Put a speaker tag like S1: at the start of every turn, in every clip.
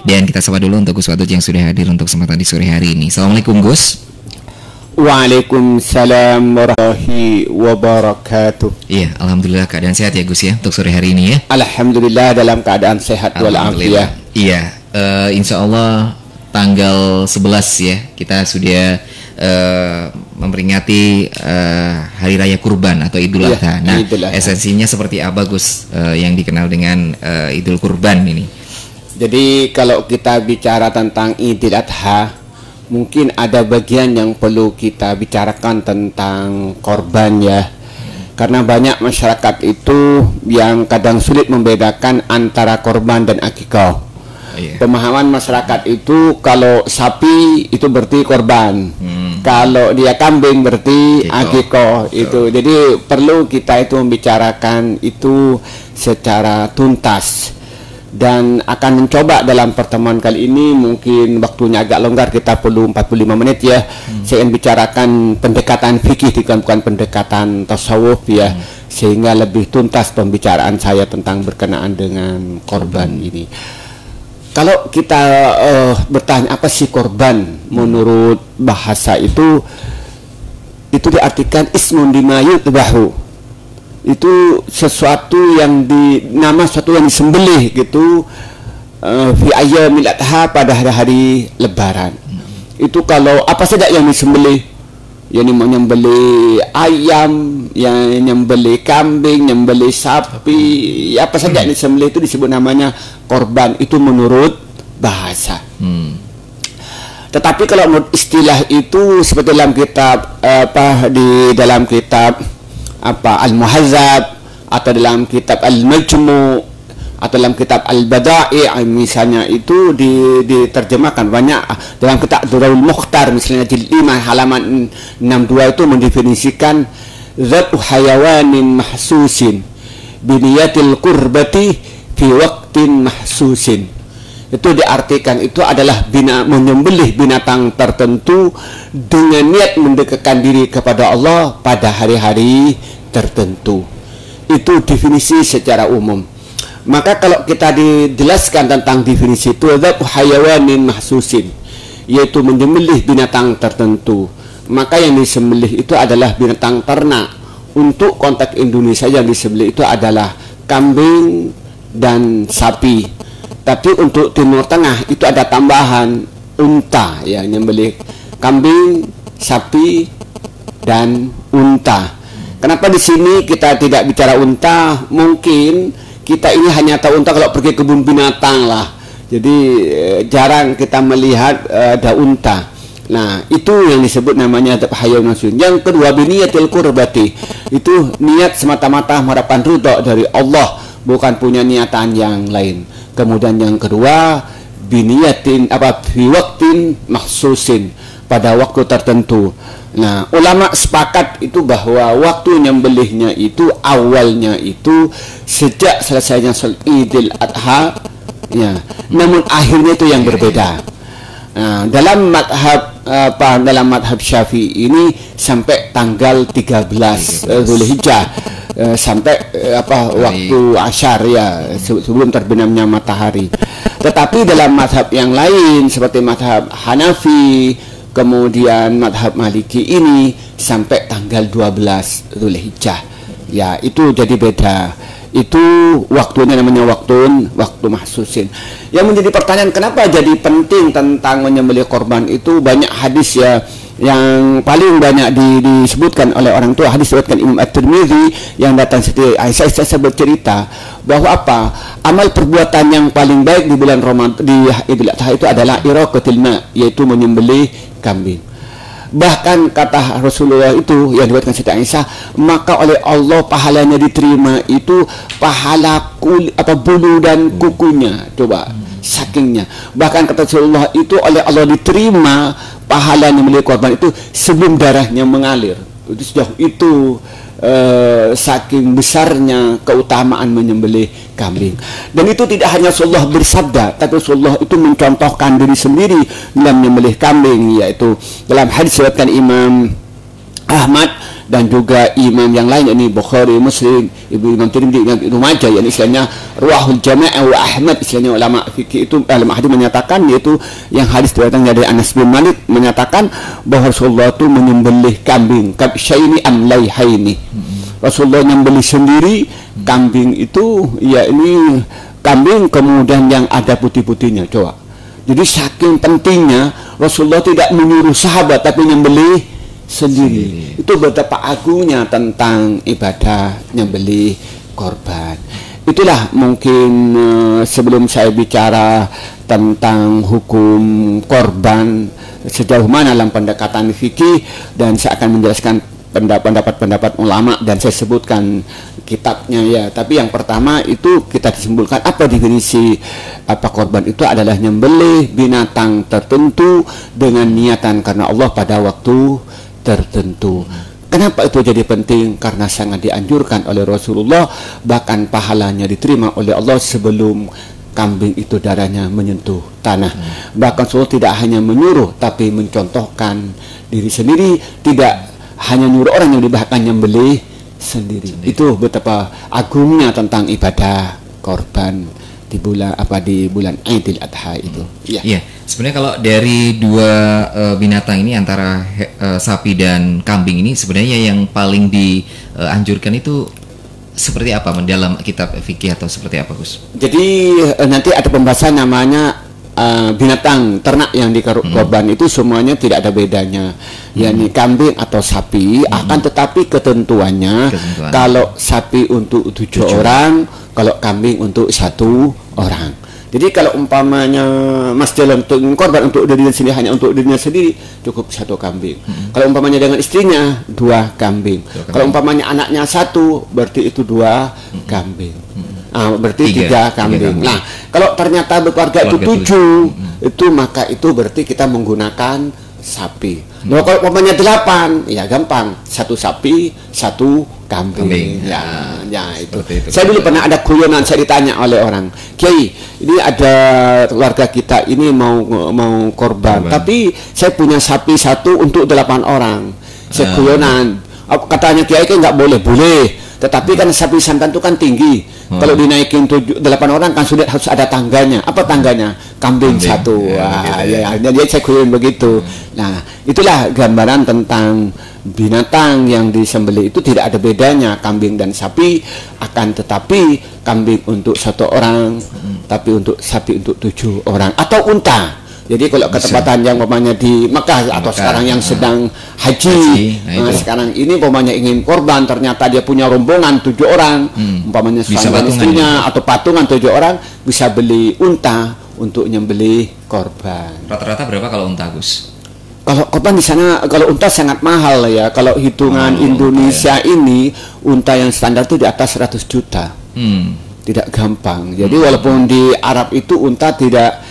S1: Dan kita sapa dulu untuk Gus Wadud yang sudah hadir untuk kesempatan di sore hari ini. Assalamualaikum Gus.
S2: Waalaikumsalam warahmatullahi wabarakatuh.
S1: Iya, alhamdulillah keadaan sehat ya Gus ya untuk sore hari ini ya.
S2: Alhamdulillah dalam keadaan sehat walafiat.
S1: Iya, insya Allah tanggal 11 ya kita sudah memperingati Hari Raya Kurban atau Idul Adha. Nah, esensinya seperti apa Gus yang dikenal dengan Idul Kurban ini?
S2: Jadi kalau kita bicara tentang Idul Adha, mungkin ada bagian yang perlu kita bicarakan tentang korban ya. Karena banyak masyarakat itu yang kadang sulit membedakan antara korban dan akikah. Pemahaman masyarakat itu kalau sapi itu berarti korban, kalau dia kambing berarti akikah itu. Jadi perlu kita itu membicarakan itu secara tuntas. Dan akan mencoba dalam pertemuan kali ini, mungkin waktunya agak longgar, kita perlu 45 menit ya. Saya ingin bicarakan pendekatan fikih, bukan pendekatan tasawuf ya, sehingga lebih tuntas pembicaraan saya tentang berkenaan dengan korban ini. Kalau kita bertanya apa sih korban, menurut bahasa itu diartikan ismun bima yudbahu. Itu sesuatu yang sesuatu yang disembelih gitu, fi ayyamil adha, pada hari-hari lebaran. Itu kalau apa saja yang disembelih, yang menyembelih ayam, yang menyembelih kambing, menyembelih sapi, apa saja yang disembelih itu disebut namanya korban. Itu menurut bahasa. Tetapi kalau menurut istilah itu seperti dalam kitab dalam kitab Al-Muhazzab, atau dalam kitab Al-Majmu', atau dalam kitab Al-Bada'i misalnya, itu diterjemahkan banyak. Dalam kitab Durrul Mukhtar misalnya jilid 5 halaman 62 itu mendefinisikan zatu hayawanin mahsusin biniyatil kurbati fi waqtin mahsusin. Itu diartikan itu adalah menyembelih binatang tertentu dengan niat mendekatkan diri kepada Allah pada hari-hari tertentu. Itu definisi secara umum. Maka kalau kita dijelaskan tentang definisi itu, dzatu hayawanin mahsusin, yaitu menyembelih binatang tertentu, maka yang disembelih itu adalah binatang ternak. Untuk konteks Indonesia yang disembelih itu adalah kambing dan sapi. Tapi untuk Timur Tengah itu ada tambahan unta ya, nyembelih kambing, sapi dan unta. Kenapa di sini kita tidak bicara unta? Mungkin kita ini hanya tahu unta kalau pergi kebun binatang lah. Jadi jarang kita melihat ada unta. Nah, itu yang disebut namanya hayawan mahsus. Yang kedua, biniyatil kurbati. Itu niat semata-mata mengharapkan ridha dari Allah, bukan punya niatan yang lain. Kemudian yang kedua, biniyatin fi waqtin mahsusin, pada waktu tertentu. Nah, ulama sepakat itu bahwa waktu nyembelihnya itu awalnya itu sejak selesainya Idul Adha ya. Namun akhirnya itu yang berbeda. Nah, dalam madhab Syafi'i ini sampai tanggal 13 Zulhijjah, sampai waktu asyar ya, sebelum terbenamnya matahari. Tetapi dalam madhab yang lain seperti madhab Hanafi, kemudian madhab Maliki ini sampai tanggal 12 Zulhijjah ya, itu jadi beda. Itu waktunya namanya waktu mahsusin. Yang menjadi pertanyaan, kenapa jadi penting tentang menyembelih korban itu? Banyak hadis ya, yang paling banyak disebutkan oleh orang tua. Hadis disebutkan Imam At-Tirmidzi yang datang seperti Aisyah bercerita bahwa amal perbuatan yang paling baik di bulan Ramadan, di Idul Adha itu adalah iraqatul ma, yaitu menyembelih kambing. Bahkan kata Rasulullah itu yang diriwayatkan Siti Aisyah, maka oleh Allah pahalanya diterima itu pahala bulu dan kukunya. Coba sakingnya. Bahkan kata Rasulullah itu oleh Allah diterima pahalanya milik korban itu sebelum darahnya mengalir. Itu sejauh itu saking besarnya keutamaan menyembelih kambing. Dan itu tidak hanya Rasulullah bersabda, tapi Rasulullah itu mencontohkan diri sendiri dalam menyembelih kambing, yaitu dalam hadis riwayat Imam Ahmad dan juga imam yang lain, ini Bukhari, Muslim, Imam Tirmidzi, Ibnu Majah, yang istilahnya Ruahul Jama' wa Ahmad, istilahnya ulama fikih itu ulama hadis menyatakan, yaitu yang hadis datang dari Anas bin Malik menyatakan bahwa Rasulullah itu menyembelih kambing kabsyaini amlaihaini. Rasulullah menyembelih sendiri kambing itu, ya ini kambing kemudian yang ada putih-putihnya. Coba. Jadi saking pentingnya Rasulullah tidak menyuruh sahabat tapi menyembelih sendiri. Itu betapa agungnya tentang ibadah nyembelih korban. Itulah mungkin sebelum saya bicara tentang hukum korban sejauh mana dalam pendekatan fikih, dan saya akan menjelaskan pendapat-pendapat ulama dan saya sebutkan kitabnya ya. Tapi yang pertama itu kita disimpulkan apa definisi apa korban itu adalah nyembelih binatang tertentu dengan niatan karena Allah pada waktu tertentu. Kenapa itu jadi penting? Karena sangat dianjurkan oleh Rasulullah, bahkan pahalanya diterima oleh Allah sebelum kambing itu darahnya menyentuh tanah. Bahkan Rasulullah tidak hanya menyuruh tapi mencontohkan diri sendiri, tidak hanya nyuruh orang yang bahkan nyembelih sendiri. Itu betapa agungnya tentang ibadah korban di bulan Idul Adha itu.
S1: Iya. Sebenarnya kalau dari dua binatang ini antara sapi dan kambing ini sebenarnya yang paling dianjurkan itu seperti apa dalam kitab fikih atau seperti apa, Gus?
S2: Jadi nanti ada pembahasan namanya binatang ternak yang dikorban itu semuanya tidak ada bedanya, yakni kambing atau sapi, akan tetapi ketentuannya kalau sapi untuk 7 orang, kalau kambing untuk 1 orang. Jadi kalau umpamanya Mas Jalan untuk korban untuk dirinya sendiri, hanya untuk dirinya sendiri cukup 1 kambing. Kalau umpamanya dengan istrinya 2 kambing. Kalau umpamanya anaknya 1 berarti itu 2 kambing. Berarti 3 kambing. Nah, kalau ternyata berkeluarga itu 7, itu maka itu berarti kita menggunakan sapi. Nah, kalau umpamanya 8, ya gampang, 1 sapi, 1 kambing. Ya itu. Saya dulu pernah ada guyonan, saya ditanya oleh orang, Kiai, ini ada keluarga kita ini mau korban, tapi saya punya sapi 1 untuk 8 orang. Saya guyonan, katanya Kiai kan nggak boleh, tetapi kan sapi santan itu kan tinggi. Kalau dinaikin 8 orang kan sudah harus ada tangganya. Apa tangganya? Kambing 1. Jadi saya guyonan begitu. Nah, itulah gambaran tentang binatang yang disembelih itu tidak ada bedanya kambing dan sapi, akan tetapi kambing untuk 1 orang, tapi untuk sapi untuk 7 orang, atau unta. Jadi kalau ketepatan yang umpamanya di Mekah atau sekarang yang sedang haji, sekarang ini umpamanya ingin korban, ternyata dia punya rombongan 7 orang, umpamanya suami dan istrinya atau patungan 7 orang, bisa beli unta untuk nyembelih korban.
S1: Rata-rata berapa kalau unta, Gus?
S2: Kalau korban di sana, kalau unta sangat mahal ya. Kalau hitungan Indonesia ini, unta yang standar itu di atas 100 juta. Tidak gampang. Jadi walaupun di Arab itu unta tidak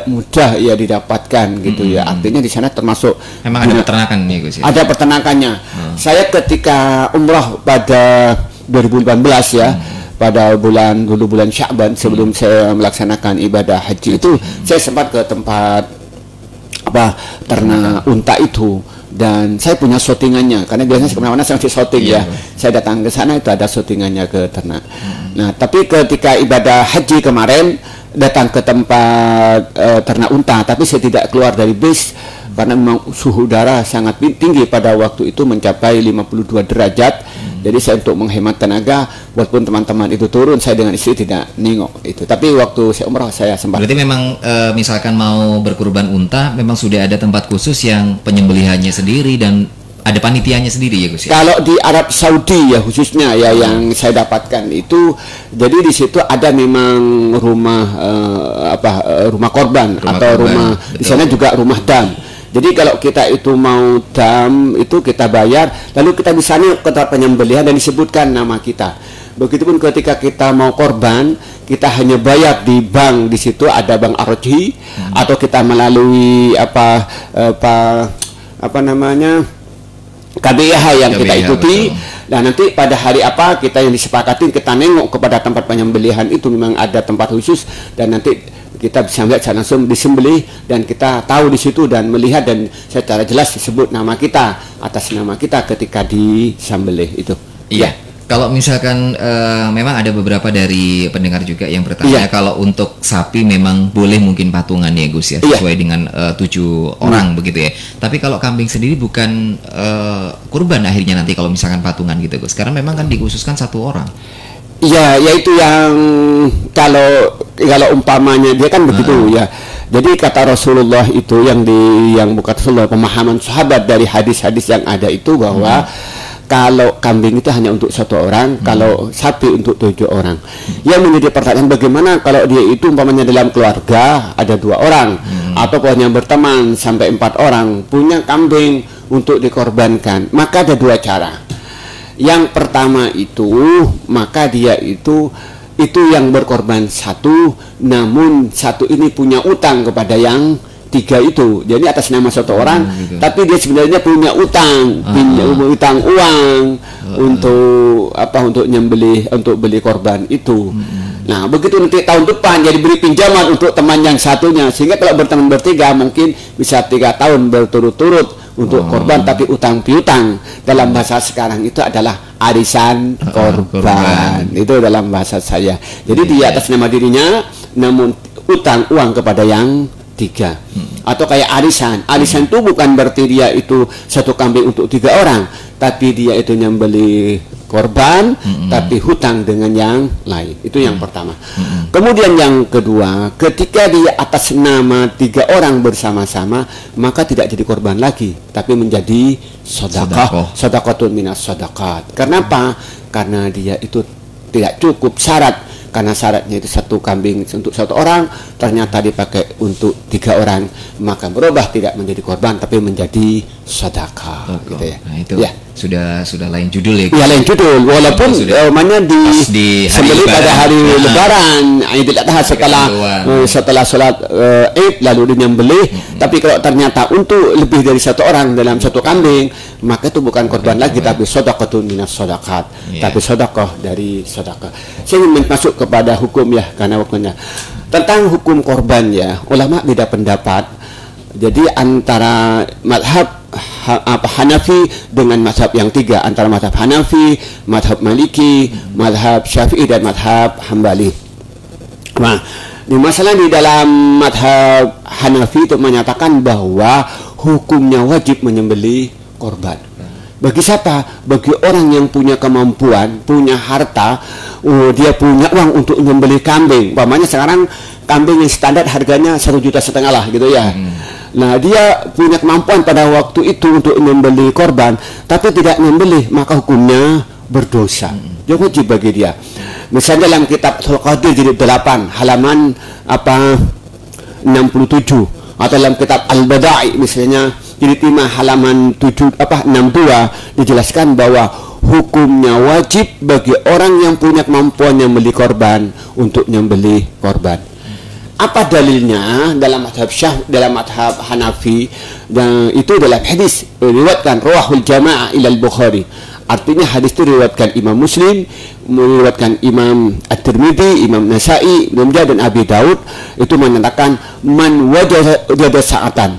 S2: mudah ya didapatkan gitu ya. Artinya di sana termasuk
S1: memang ada peternakan nih, Gus ya?
S2: Ada peternakannya. Saya ketika umrah pada 2018 ya, pada bulan Sya'ban sebelum saya melaksanakan ibadah haji itu, saya sempat ke tempat ternak unta itu, dan saya punya shootingannya karena biasanya kemana-mana saya masih shooting ya. Saya datang ke sana itu ada shootingannya ke ternak. Nah, tapi ketika ibadah haji kemarin datang ke tempat ternak unta, tapi saya tidak keluar dari bis karena memang suhu udara sangat tinggi pada waktu itu, mencapai 52 derajat. Jadi saya untuk menghemat tenaga, walaupun teman-teman itu turun, saya dengan istri tidak nengok itu. Tapi waktu saya umrah saya sempat.
S1: Berarti memang misalkan mau berkurban unta, memang sudah ada tempat khusus yang penyembelihannya sendiri dan ada panitianya sendiri ya, Gus ya?
S2: Kalau di Arab Saudi ya khususnya ya yang saya dapatkan itu, jadi di situ ada memang rumah korban atau rumah, di sana juga rumah dam. Jadi kalau kita itu mau dam itu kita bayar, lalu kita bisa ke tempat penyembelihan dan disebutkan nama kita. Begitupun ketika kita mau korban, kita hanya bayar di bank, di situ ada bank Arojhi, atau kita melalui KBIH yang kita ikuti. Dan nanti pada hari apa kita yang disepakati, kita nengok kepada tempat penyembelihan itu memang ada tempat khusus, dan nanti kita bisa melihat langsung disembelih dan kita tahu di situ dan melihat dan secara jelas disebut nama kita, atas nama kita ketika disembelih itu.
S1: Iya. Kalau misalkan memang ada beberapa dari pendengar juga yang bertanya kalau untuk sapi memang boleh mungkin patungan ya Gus ya, sesuai dengan 7 orang begitu ya. Tapi kalau kambing sendiri bukan kurban akhirnya nanti kalau misalkan patungan gitu Gus, karena memang kan dikhususkan 1 orang.
S2: Iya, yaitu yang kalau umpamanya dia kan begitu ya. Jadi kata Rasulullah itu yang bukan Rasulullah, pemahaman sahabat dari hadis-hadis yang ada itu bahwa kalau kambing itu hanya untuk 1 orang, kalau sapi untuk 7 orang. Yang menjadi pertanyaan bagaimana kalau dia itu umpamanya dalam keluarga ada 2 orang, atau punya berteman sampai 4 orang punya kambing untuk dikorbankan, maka ada 2 cara. Yang pertama itu maka dia itu yang berkorban 1, namun 1 ini punya utang kepada yang 3 itu, jadi atas nama 1 orang, gitu. Tapi dia sebenarnya punya utang, utang uang untuk untuk nyembelih, untuk beli korban itu. Nah, begitu nanti tahun depan jadi beri pinjaman untuk teman yang satunya, sehingga kalau berteman bertiga mungkin bisa 3 tahun berturut-turut untuk korban, tapi utang piutang dalam bahasa sekarang itu adalah arisan korban. Itu dalam bahasa saya. Jadi dia atas nama dirinya, namun utang uang kepada yang 3. Atau kayak arisan. Arisan itu bukan berarti dia itu 1 kambing untuk 3 orang, tapi dia itu nyembeli korban, tapi hutang dengan yang lain. Itu yang pertama. Kemudian yang kedua, ketika dia atas nama 3 orang bersama-sama, maka tidak jadi korban lagi, tapi menjadi sedekah. Sedekatun minas sedekat. Kenapa? Karena dia itu tidak cukup syarat. Karena syaratnya itu 1 kambing untuk 1 orang, ternyata dipakai untuk 3 orang, maka berubah tidak menjadi korban tapi menjadi sedekah. Gitu ya.
S1: Nah, itu sudah lain judul ya.
S2: Ya, lain judul. Walaupun namanya di sembelih pada hari Lebaran, Idul Adha setelah sholat Id lalu dinyembelih. Tapi kalau ternyata untuk lebih dari 1 orang dalam 1 kambing, maka itu bukan korban lagi, tapi sedekatun minas sedekat, tapi sedekah dari sedekah. Saya ingin masuk kepada hukum ya, karena waktunya tentang hukum korban ya, ulama beda pendapat. Jadi antara mazhab Hanafi dengan mazhab yang 3, antara mazhab Hanafi, mazhab Maliki, mazhab Syafi'i dan mazhab Hambali. Nah, masalah di dalam mazhab Hanafi itu menyatakan bahwa hukumnya wajib menyembelih korban. Bagi siapa? Bagi orang yang punya kemampuan, punya harta, dia punya uang untuk menyembelih kambing. Umpamanya sekarang kambing yang standar harganya 1,5 juta lah gitu ya. Nah, dia punya kemampuan pada waktu itu untuk membeli korban, tapi tidak membeli, maka hukumnya berdosa. Dia wajib bagi dia. Misalnya dalam kitab Al-Qadir jilid 8 halaman 67, atau dalam kitab Al-Bada'i misalnya jilid 5 halaman 62 dijelaskan bahwa hukumnya wajib bagi orang yang punya kemampuan membeli korban untuk menyembelih korban. Apa dalilnya? Dalam mazhab Hanafi, dan itu dalam hadis diriwayatkan rawahul jamaah ilal Bukhari. Artinya hadis itu diriwayatkan Imam Muslim, diriwayatkan Imam At-Tirmidzi, Imam Nasa'i, Ibnu Majah dan Abi Daud. Itu menyatakan man wajada sa'atan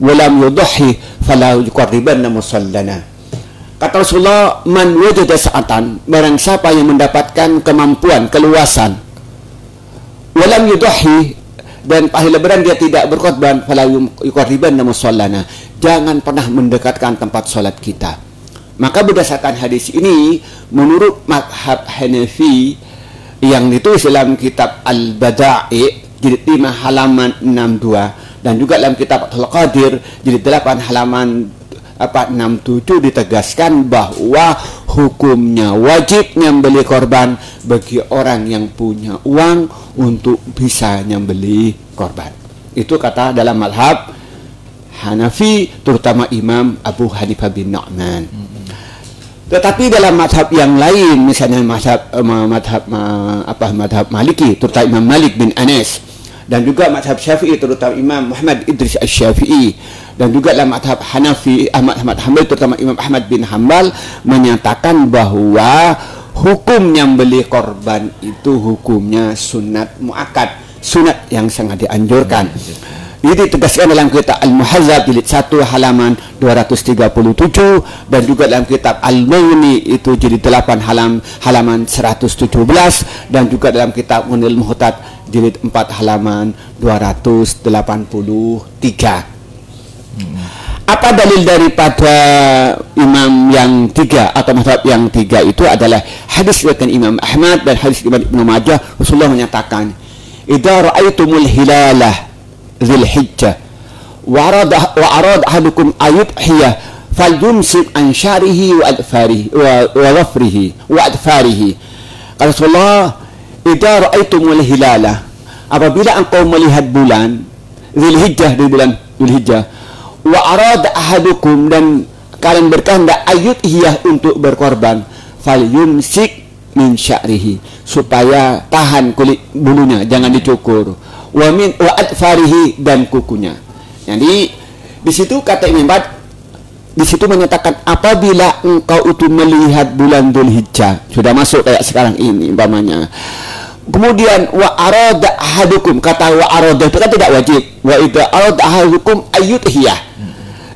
S2: walam yudhi fala yuqarribanna musallana. Kata Rasulullah, man wajada sa'atan, barang siapa yang mendapatkan kemampuan, keluasan, walam yudhi, dan hari Lebaran dia tidak berkorban, fala yuqarribanna musallana, jangan pernah mendekatkan tempat salat kita. Maka berdasarkan hadis ini, menurut mazhab Hanafi yang ditulis dalam kitab Al-Bada'i jilid 5 halaman 62, dan juga dalam kitab Al-Qadir jilid 8 halaman 67 ditegaskan bahwa hukumnya wajib nyembelih korban bagi orang yang punya uang untuk bisa nyembelih korban. Itu kata dalam mazhab Hanafi, terutama Imam Abu Hanifah bin Nu'man. Tetapi dalam mazhab yang lain, misalnya mazhab Maliki, terutama Imam Malik bin Anas, dan juga mazhab Syafi'i, terutama Imam Muhammad Idris Asy-Syafi'i, dan juga dalam mazhab Hanafi, Ahmad Hanbal, terutama Imam Ahmad bin Hanbal, menyatakan bahwa hukum nyembelih korban itu hukumnya sunat muakkad, sunat yang sangat dianjurkan. Ini ditegaskan dalam kitab Al-Muhazzab jilid 1 halaman 237 dan juga dalam kitab Al-Mughni itu jilid 8 halaman 117 dan juga dalam kitab Munil Muhtad jilid 4 halaman 283. Apa dalil daripada imam yang tiga atau mazhab yang tiga itu adalah hadis riwayat Imam Ahmad dan hadis Imam Ibnu Majah. Rasulullah menyatakan, "Idza ra'aitumul hilalah dzil hijjah wa arad ahadukum ayudhiyah falyumsik an syarihi wa adfarihi wa dhafrihi wa adfarihi." Kata Rasulullah, "Idza ra'aitumul hilalah," apabila engkau melihat bulan dzil hijjah, di bulan dzil hijjah, wa arada ahadukum, dan kalian berkehendak ayudhiyah untuk berkorban, falyumsik min sya'rihi, supaya tahan kulit bulunya, jangan dicukur, wa adfarihi, dan kukunya. Jadi di situ kata Imam Bad, di situ menyatakan apabila engkau itu melihat bulan Dzulhijjah, sudah masuk kayak sekarang ini umpamanya. Kemudian wa arada ahadukum, kata wa arada itu kan tidak wajib. Wa idza arada ahadukum ayudhiyah,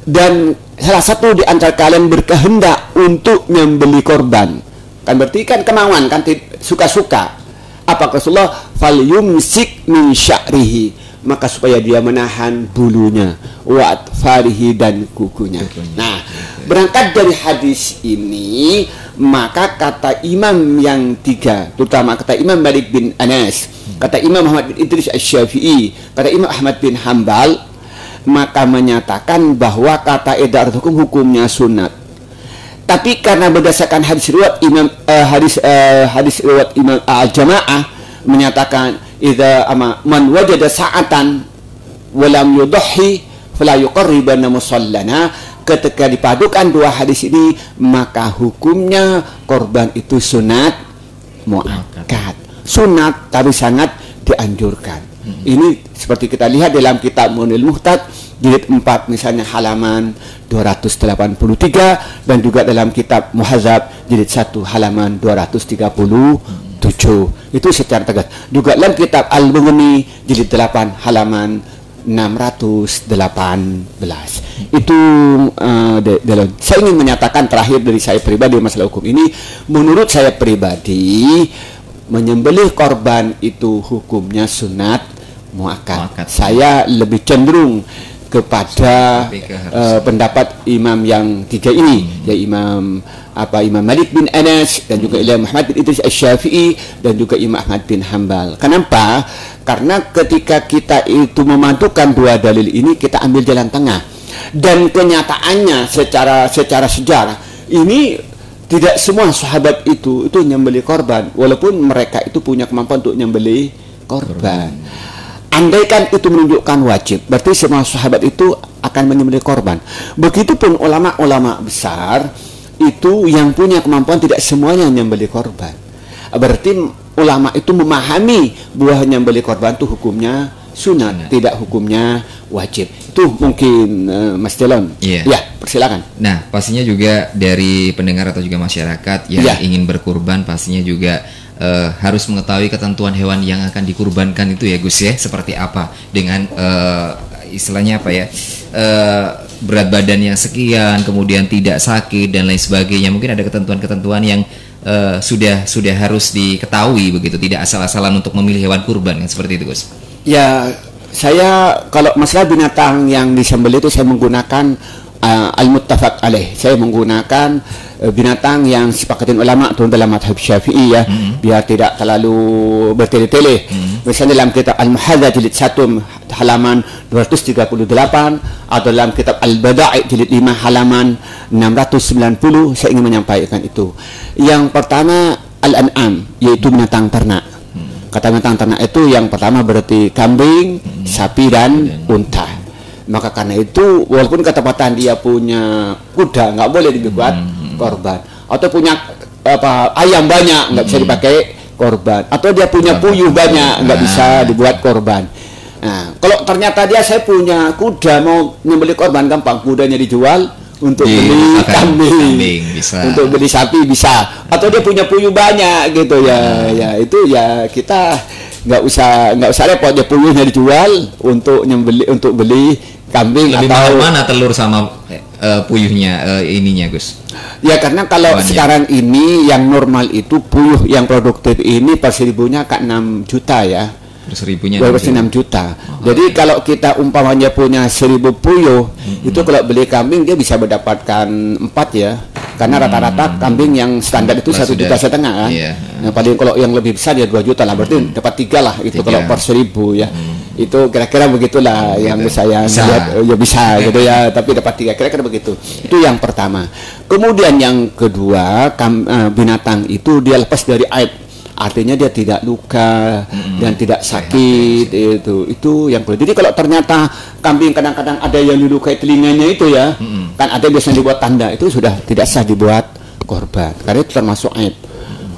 S2: dan salah satu di antara kalian berkehendak untuk membeli korban, kan berarti kan kemauan, kan suka-suka. Apa Rasulullah, falyumsik min sya'rihi, maka supaya dia menahan bulunya, wa atfarihi, dan kukunya. Nah, berangkat dari hadis ini, maka kata imam yang tiga, terutama kata Imam Malik bin Anas, kata Imam Muhammad bin Idris Asy-Syafi'i, kata Imam Ahmad bin Hambal, maka menyatakan bahwa kata idza hukumnya sunat. Tapi karena berdasarkan hadis riwayat hadis riwayat Imam al-Jamaah menyatakan idza man wajada sa'atan wa lam yudhi fala yuqarribanna musallana, ketika dipadukan dua hadis ini maka hukumnya korban itu sunat muakkad, sunat tapi sangat dianjurkan. Ini seperti kita lihat dalam kitab Munil Muhtad jilid 4 misalnya halaman 283 dan juga dalam kitab Muhazzab jilid 1 halaman 237. Itu secara tegas. Juga dalam kitab Al-Mughni jilid 8 halaman 618. Itu saya ingin menyatakan terakhir dari saya pribadi masalah hukum ini, menurut saya pribadi menyembelih korban itu hukumnya sunat muakkad. Saya lebih cenderung kepada pendapat imam yang tiga ini, ya Imam Malik bin Anas dan juga Imam Muhammad bin Idris Asy-Syafi'i dan juga Imam Ahmad bin Hambal. Kenapa? Karena ketika kita itu memadukan dua dalil ini, kita ambil jalan tengah. Dan kenyataannya secara sejarah ini tidak semua sahabat itu nyembelih korban, walaupun mereka itu punya kemampuan untuk nyembelih korban. Andaikan itu menunjukkan wajib, berarti semua sahabat itu akan menyembelih korban. Begitupun ulama-ulama besar itu yang punya kemampuan tidak semuanya menyembelih korban. Berarti ulama itu memahami bahwa menyembelih korban itu hukumnya sunat, tidak hukumnya wajib. Itu mungkin Mas Delon. Ya, persilakan.
S1: Nah, pastinya juga dari pendengar atau juga masyarakat yang ingin berkurban pastinya juga harus mengetahui ketentuan hewan yang akan dikurbankan itu ya Gus ya, seperti apa dengan istilahnya apa ya, berat badan yang sekian, kemudian tidak sakit dan lain sebagainya. Mungkin ada ketentuan-ketentuan yang sudah harus diketahui begitu, tidak asal-asalan untuk memilih hewan kurban, seperti itu Gus.
S2: Ya, saya kalau masalah binatang yang disembelih itu saya menggunakan al-muttafaq alaih. Saya menggunakan binatang yang sepakatin ulama atau dalam mazhab Syafi'i ya, biar tidak terlalu bertele-tele. Misalnya dalam kitab Al-Muhazzab jilid 1 halaman 238 atau dalam kitab Al-Bada'i jilid 5 halaman 690 saya ingin menyampaikan itu. Yang pertama Al-An'am, yaitu binatang ternak. Kata binatang ternak itu yang pertama berarti kambing, sapi dan unta. Maka karena itu walaupun ketepatan dia punya kuda nggak boleh dibuat korban, atau punya ayam banyak nggak bisa dipakai korban, atau dia punya puyuh banyak nggak bisa dibuat korban. Nah, kalau ternyata saya punya kuda mau nyembelih korban, gampang, kudanya dijual untuk beli kambing bisa. Untuk beli sapi bisa, atau dia punya puyuh banyak gitu ya. Ya itu ya kita nggak usah repot, ya puyuhnya dijual untuk beli kambing.
S1: Lebih
S2: atau
S1: mahal mana telur sama puyuhnya ininya Gus?
S2: Ya karena kalau
S1: Hewannya.
S2: sekarang ini yang normal itu puyuh yang produktif ini per seribunya ke 6 juta ya.
S1: Per seribunya
S2: 6 juta. Jadi kalau kita umpamanya punya 1000 puyuh, itu kalau beli kambing dia bisa mendapatkan 4 ya. Karena rata-rata kambing yang standar itu
S1: Lah,
S2: 1,5 juta kan.
S1: Iya.
S2: Nah, paling kalau yang lebih besar ya 2 juta lah. Berarti dapat 3 lah itu
S1: 3.
S2: kalau per 1000 ya. Itu kira-kira begitulah yang
S1: Gitu.
S2: saya
S1: Bisa.
S2: lihat ya bisa gitu ya, tapi dapat 3 kira-kira begitu. Itu yang pertama. Kemudian yang kedua, binatang itu dia lepas dari aib. Artinya dia tidak luka dan tidak sakit, itu yang kedua. Jadi kalau ternyata kambing kadang-kadang ada yang dilukai telinganya itu ya, kan ada biasanya dibuat tanda, itu sudah tidak sah dibuat korban karena itu termasuk aib.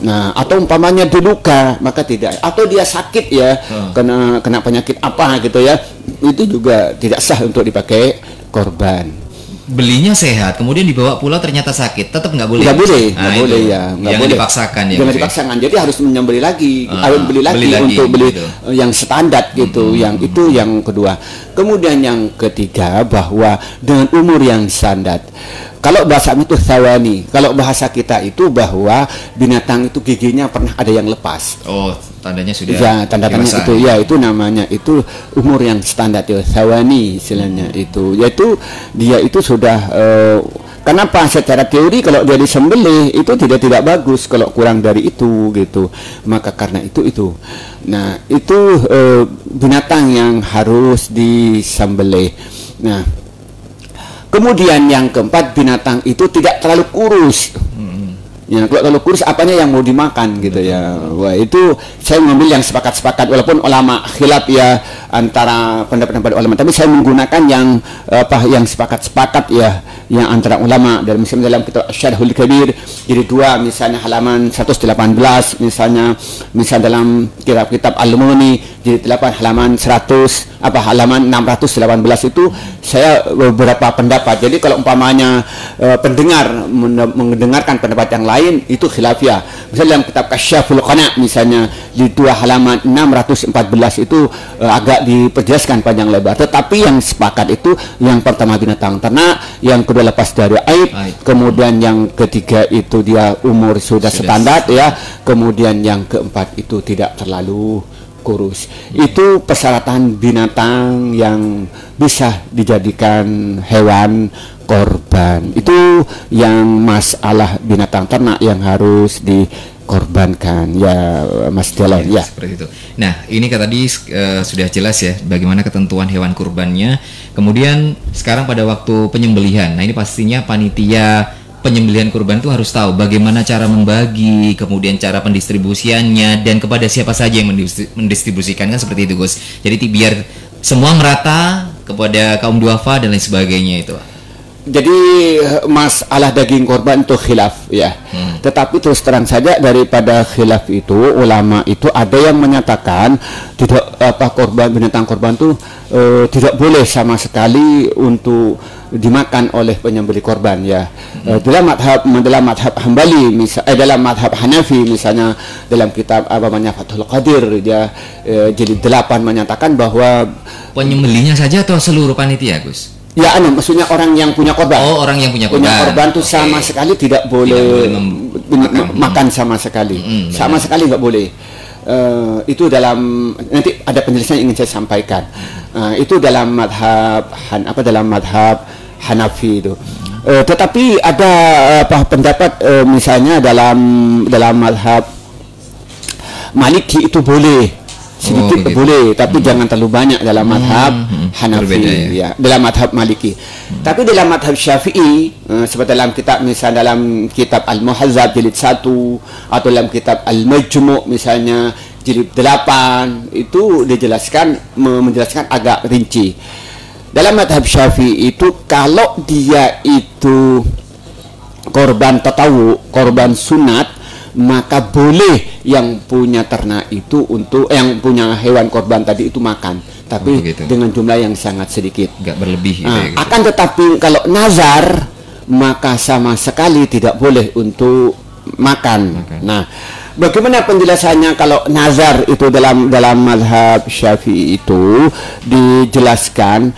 S2: Nah, atau umpamanya diluka maka tidak, atau dia sakit ya, kena penyakit apa gitu ya, itu juga tidak sah untuk dipakai korban.
S1: Belinya sehat, kemudian dibawa pulau ternyata sakit, tetap nggak boleh.
S2: Nggak boleh,
S1: Nah,
S2: nggak
S1: itu.
S2: boleh ya, nggak
S1: Jangan
S2: boleh.
S1: dipaksakan ya.
S2: Jangan
S1: Gus, ya?
S2: dipaksakan. Jadi harus menyembeli lagi, harus beli lagi
S1: beli lagi,
S2: untuk beli
S1: gitu.
S2: yang standar gitu. Yang itu yang kedua. Kemudian yang ketiga bahwa dengan umur yang standar. Kalau bahasa itu thawani, kalau bahasa kita itu bahwa binatang itu giginya pernah ada yang lepas.
S1: Oh, tandanya sudah.
S2: Ya, tanda-tanda
S1: dewasa.
S2: itu ya, itu namanya itu umur yang standar ya, thawani istilahnya itu. Yaitu dia itu sudah kenapa secara teori kalau dia disembelih itu tidak bagus kalau kurang dari itu gitu. Maka karena itu. Nah, itu binatang yang harus disembelih. Nah, kemudian yang keempat, binatang itu tidak terlalu kurus. Ya, kalau terlalu kurus apanya yang mau dimakan gitu ya. Wah, itu saya mengambil yang sepakat-sepakat, walaupun ulama khilaf ya antara pendapat ulama, tapi saya menggunakan yang yang sepakat-sepakat ya, yang antara ulama. Dan misalnya dalam kitab Syarhul Kabir jilid 2 misalnya halaman 118, misalnya dalam kitab Al-Muni jilid 8 halaman 618 itu saya beberapa pendapat. Jadi kalau umpamanya pendengar mendengarkan pendapat yang lain itu khilafiyah. Misalnya dalam kitab Kasyaful Qana misalnya di 2 halaman 614 itu agak diperjelaskan panjang lebar. Tetapi yang sepakat itu yang pertama binatang ternak, yang kedua lepas dari aib, kemudian yang ketiga itu dia umur sudah standar ya, kemudian yang keempat itu tidak terlalu kurus. Itu persyaratan binatang yang bisa dijadikan hewan korban. Itu yang masalah binatang ternak yang harus dikorbankan ya, Mas Jalal ya.
S1: Seperti itu. Nah, ini kan tadi sudah jelas ya bagaimana ketentuan hewan kurbannya. Kemudian sekarang pada waktu penyembelihan. Nah, ini pastinya panitia penyembelihan kurban itu harus tahu bagaimana cara membagi, kemudian cara pendistribusiannya, dan kepada siapa saja yang mendistribusikan, kan seperti itu Gus. Jadi biar semua merata kepada kaum duafa dan lain sebagainya itu.
S2: Jadi masalah daging korban itu khilaf ya. Tetapi terus terang saja daripada khilaf itu, ulama itu ada yang menyatakan tidak binatang korban itu tidak boleh sama sekali untuk dimakan oleh penyembelih korban ya. Dalam madhab Hambali dalam madhab Hanafi misalnya dalam kitab Fathul Qadir dia jilid 8 menyatakan bahwa
S1: penyembelihnya saja atau seluruh panitia Gus?
S2: Ya, maksudnya orang yang punya korban.
S1: Oh, orang yang punya korban.
S2: Punya korban itu sama sekali tidak boleh makan sama sekali. Sama sekali nggak boleh. Itu dalam nanti ada penjelasan yang ingin saya sampaikan. Itu dalam madhab Hanafi itu. Tetapi ada pendapat misalnya dalam madhab Maliki itu boleh. Sedikit boleh, tapi jangan terlalu banyak dalam madhab Hanafi ya, dalam madhab Maliki. Tapi dalam madhab Syafi'i seperti dalam kitab Al-Muhazzab jilid 1 atau dalam kitab Al-Majmu' misalnya jilid 8 itu menjelaskan agak rinci. Dalam madhab Syafi'i itu kalau dia itu korban tatawu, korban sunat, maka boleh yang punya ternak itu yang punya hewan korban tadi itu makan, tapi dengan jumlah yang sangat sedikit,
S1: nggak berlebih gitu ya,
S2: akan tetapi kalau nazar maka sama sekali tidak boleh untuk makan. Nah, bagaimana penjelasannya kalau nazar itu dalam mazhab Syafi'i itu dijelaskan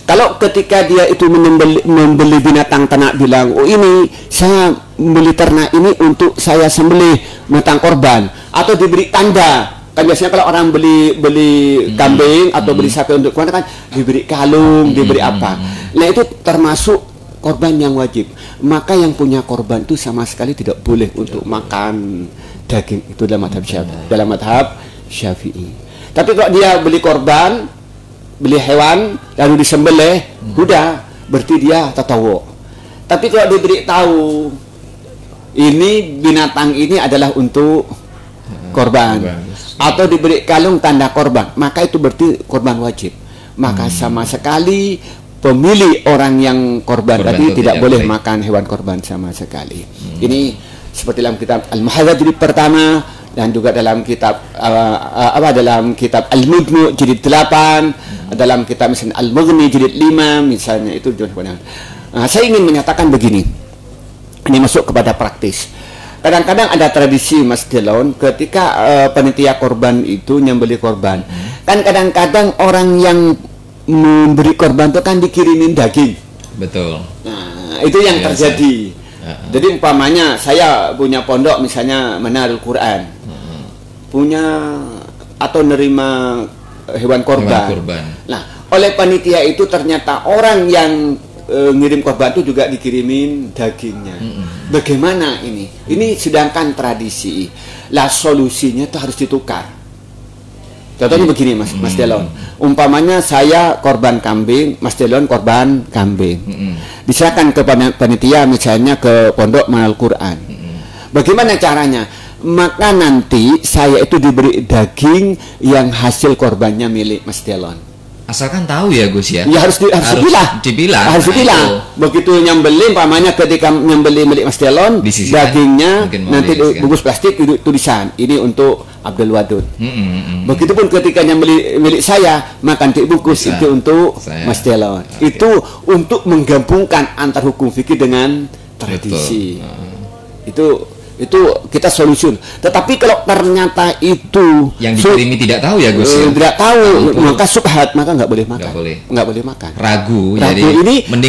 S2: kalau ketika dia itu membeli binatang ternak bilang, oh ini saya membeli ternak ini untuk saya sembelih binatang korban, atau diberi tanda. Kan biasanya kalau orang beli kambing atau beli sapi untuk korban kan diberi kalung, diberi apa. Nah itu termasuk korban yang wajib. Maka yang punya korban itu sama sekali tidak boleh untuk makan daging. Itu dalam mazhab Syafi'i. Tapi kalau dia beli korban, beli hewan lalu disembelih, udah berarti dia tatawu. Tapi kalau diberi tahu ini binatang ini adalah untuk korban atau diberi kalung tanda korban, maka itu berarti korban wajib. Maka sama sekali pemilik orang yang korban tadi tidak boleh makan hewan korban sama sekali. Ini seperti dalam kitab Al-Muhadzab jilid pertama dan juga dalam kitab dalam kitab Al-Mujmu' jilid 8, dalam kitab misalnya Al-Mughni jilid 5 misalnya itu. Saya ingin menyatakan begini. Ini masuk kepada praktis. Kadang-kadang ada tradisi Mas Delon ketika panitia korban itu nyembeli korban. Kan kadang-kadang orang yang memberi korban itu kan dikirimin daging.
S1: Betul.
S2: Nah, itu yang terjadi. Jadi umpamanya saya punya pondok misalnya Menarul Quran. Punya atau nerima hewan korban. Nah, oleh panitia itu ternyata orang yang ngirim korban itu juga dikirimin dagingnya. Bagaimana ini? Ini sedangkan tradisi. Lah solusinya itu harus ditukar. Contohnya begini Mas Delon. Umpamanya saya korban kambing, Mas Delon korban kambing. Diserahkan ke panitia misalnya ke pondok Menarul Quran. Bagaimana caranya? Maka nanti saya itu diberi daging yang hasil korbannya milik Mas Delon.
S1: Asalkan tahu ya Gus ya.
S2: Ya harus dipilah. Harus dipilah. Begitu nyembeli, umpamanya ketika nyembeli milik Mas Delon, dagingnya nanti bungkus plastik itu tulisan ini untuk Abdul Wadud. Begitupun ketika nyembeli milik saya, maka nanti bungkus itu untuk Mas Delon. Itu untuk menggabungkan antar hukum fikih dengan tradisi. Itu kita solusi. Tetapi kalau ternyata itu
S1: yang dikirimi tidak tahu ya Gus ya?
S2: Tidak tahu, maka subhat, maka nggak boleh makan. Nggak boleh makan.
S1: Ragu. Jadi
S2: ini
S1: mending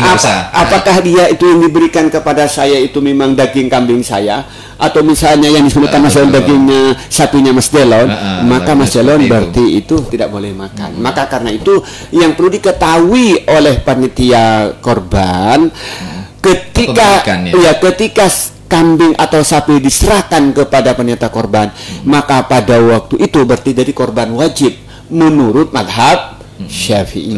S2: apakah dia itu yang diberikan kepada saya itu memang daging kambing saya, atau misalnya yang disebutkan masalah dagingnya sapinya Mas Delon, maka Mas Delon berarti itu tidak boleh makan. Maka karena itu yang perlu diketahui oleh panitia korban ketika kambing atau sapi diserahkan kepada panitia korban, maka pada waktu itu berarti jadi korban wajib menurut mazhab Syafi'i.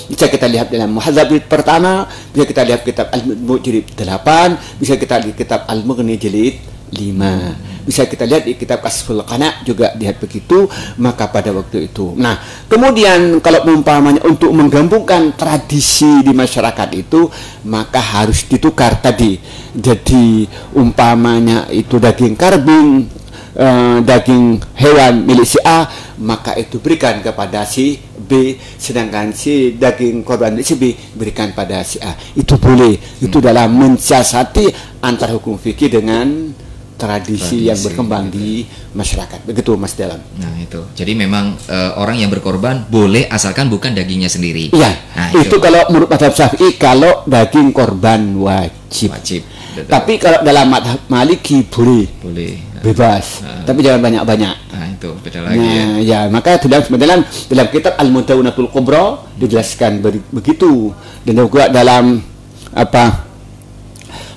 S2: Bisa kita lihat dalam Muhadzab pertama, bisa kita lihat kitab Al-Mujmu' jilid 8, bisa kita lihat kitab Al-Mughni jilid 5. Bisa kita lihat di kitab Kasful Qana juga lihat begitu. Maka pada waktu itu, nah kemudian kalau umpamanya untuk menggabungkan tradisi di masyarakat itu, maka harus ditukar tadi. Jadi umpamanya itu daging kambing, daging hewan milik si A, maka itu berikan kepada si B, sedangkan si daging korban milik si B berikan pada si A. Itu boleh. Itu dalam mensiasati antar hukum fikih dengan tradisi yang berkembang di masyarakat. Begitu Mas Delon.
S1: Nah itu. Jadi memang orang yang berkorban boleh asalkan bukan dagingnya sendiri.
S2: Iya. Nah, itu kalau menurut mazhab Syafi'i kalau daging korban wajib.
S1: Betul.
S2: Tapi kalau dalam mazhab Maliki boleh. Bebas. Tapi jangan banyak-banyak.
S1: Nah itu beda lagi
S2: ya. Maka dalam kitab Al-Mudawwanatul Kubra dijelaskan begitu. Dan juga dalam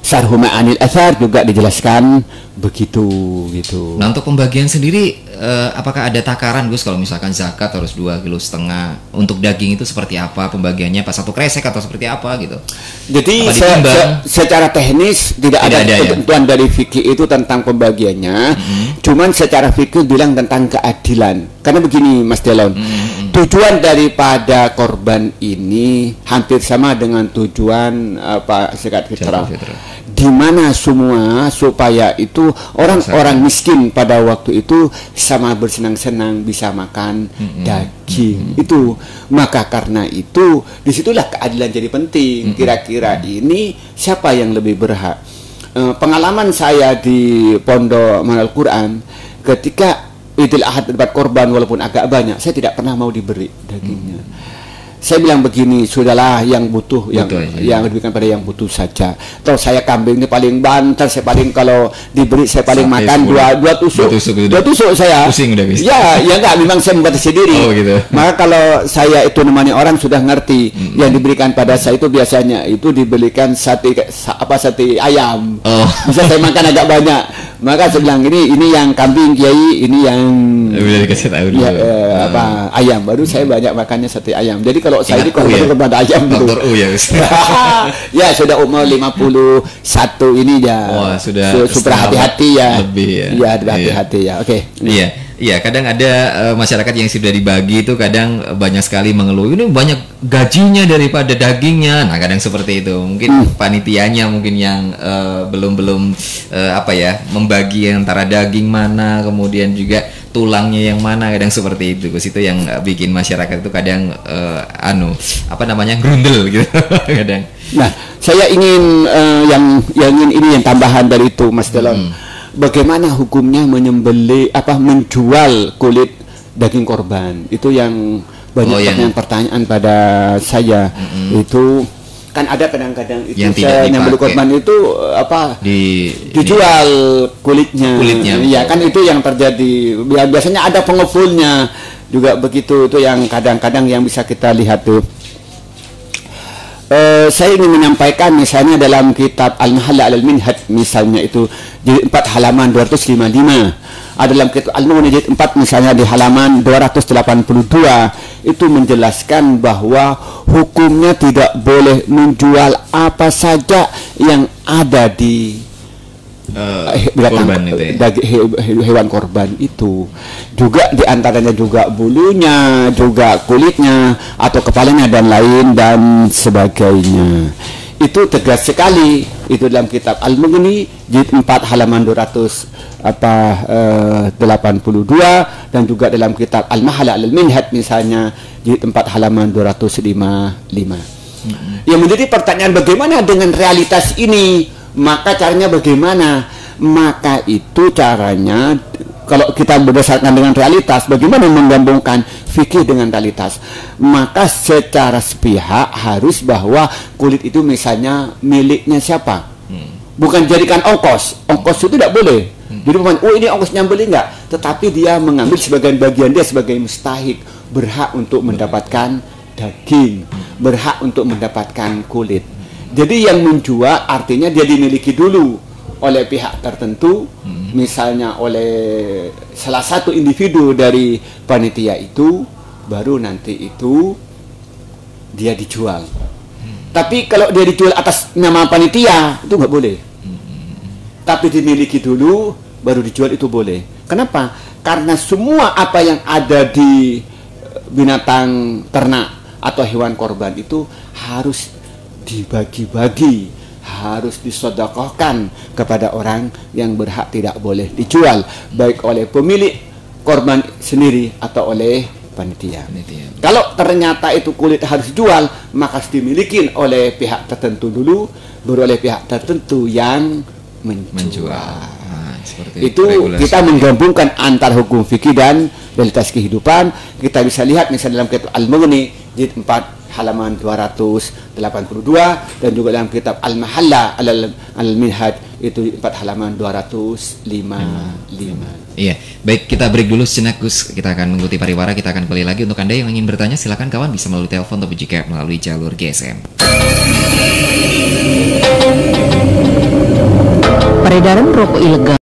S2: Syarhu Ma'anil Athar juga dijelaskan begitu gitu.
S1: Nah untuk pembagian sendiri apakah ada takaran Gus, kalau misalkan zakat harus 2,5 kilo, untuk daging itu seperti apa pembagiannya, pas satu kresek atau seperti apa gitu?
S2: Jadi secara teknis tidak ada ketentuan dari fikih itu tentang pembagiannya. Cuman secara fikih bilang tentang keadilan. Karena begini Mas Delon, tujuan daripada korban ini hampir sama dengan tujuan zakat fitrah. Di mana semua supaya itu orang-orang miskin pada waktu itu sama bersenang-senang bisa makan daging itu. Maka karena itu disitulah keadilan jadi penting. Kira-kira ini siapa yang lebih berhak? pengalaman saya di Pondok Al Quran, ketika Idul Adha dapat korban walaupun agak banyak, saya tidak pernah mau diberi dagingnya. Saya bilang begini, sudahlah yang butuh yang diberikan pada yang butuh saja. Kalau saya kambing ini paling banter, saya paling kalau diberi saya paling sampai makan dua tusuk saya. Pusing udah bisa. Ya enggak, memang saya membatasi diri. Oh, gitu. Maka kalau saya itu nemani orang sudah ngerti, yang diberikan pada saya itu biasanya itu diberikan sate ayam. Oh. Bisa saya makan agak banyak. Maka saya bilang ini yang kambing Kiai, ini yang dikasih tahu dulu. Ayam. Baru saya banyak makannya sate ayam. Jadi kalau saya ini kepada ayam dulu. Dokter U ya. Ya sudah umur 51 ini ya. Wah, sudah super hati-hati ya. Lebih ya. Iya, hati-hati ya. Oke.
S1: Iya. Iya, kadang ada masyarakat yang sudah dibagi itu kadang banyak sekali mengeluh, ini banyak gajinya daripada dagingnya. Nah, kadang seperti itu. Mungkin panitianya mungkin yang belum membagi antara daging mana, kemudian juga tulangnya yang mana, kadang seperti itu. Itu yang bikin masyarakat itu kadang grundel gitu kadang.
S2: Nah, saya ingin yang tambahan dari itu, Mas Delon. Bagaimana hukumnya menjual kulit daging korban? Itu yang banyak pertanyaan pada saya. Itu kan ada kadang-kadang itu yang beli korban itu dijual kulitnya. Ya kan itu yang terjadi. Biasanya ada pengepulnya juga begitu. Itu yang kadang-kadang yang bisa kita lihat tuh. Saya ingin menyampaikan misalnya dalam kitab Al-Mahalla Al-Minhaj misalnya itu di 4 halaman 255, ada dalam kitab Al-Mughni jilid 4 misalnya di halaman 282 itu menjelaskan bahwa hukumnya tidak boleh menjual apa saja yang ada di hewan korban itu, juga diantaranya juga bulunya, juga kulitnya atau kepalanya dan lain dan sebagainya. Itu tegas sekali itu dalam kitab Al-Mughni jilid 4 halaman 282 dan juga dalam kitab Al-Mahalla Al-Minhaj misalnya jilid 4 halaman 255. Yang menjadi pertanyaan, bagaimana dengan realitas ini? Maka caranya bagaimana? Maka itu caranya kalau kita berdasarkan dengan realitas, bagaimana menggabungkan fikih dengan realitas? Maka secara sepihak harus bahwa kulit itu misalnya miliknya siapa? Bukan jadikan ongkos. Ongkos itu tidak boleh. Jadi ini ongkosnya beli enggak? Tetapi dia mengambil sebagian bagian dia sebagai mustahik, berhak untuk mendapatkan daging, berhak untuk mendapatkan kulit. Jadi yang menjual artinya dia dimiliki dulu oleh pihak tertentu, misalnya oleh salah satu individu dari panitia itu, baru nanti itu dia dijual. Tapi kalau dia dijual atas nama panitia itu nggak boleh. Tapi dimiliki dulu baru dijual itu boleh. Kenapa? Karena semua apa yang ada di binatang ternak atau hewan korban itu harus dibagi-bagi, harus disedekahkan kepada orang yang berhak, tidak boleh dijual baik oleh pemilik korban sendiri atau oleh panitia. Kalau ternyata itu kulit harus dijual, maka harus dimiliki oleh pihak tertentu dulu, baru oleh pihak tertentu yang menjual. Itu kita menggabungkan antar hukum fikih dan realitas kehidupan. Kita bisa lihat misalnya dalam kitab Al-Mughni jilid 4 halaman 282 dan juga dalam kitab Al-Mahalla Al-Minhaj itu 4 halaman 255.
S1: Iya, baik, kita break dulu sejenak Gus. Kita akan mengikuti pariwara, kita akan kembali lagi. Untuk Anda yang ingin bertanya silakan kawan bisa melalui telepon atau juga melalui jalur GSM.
S3: Peredaran rokok ilegal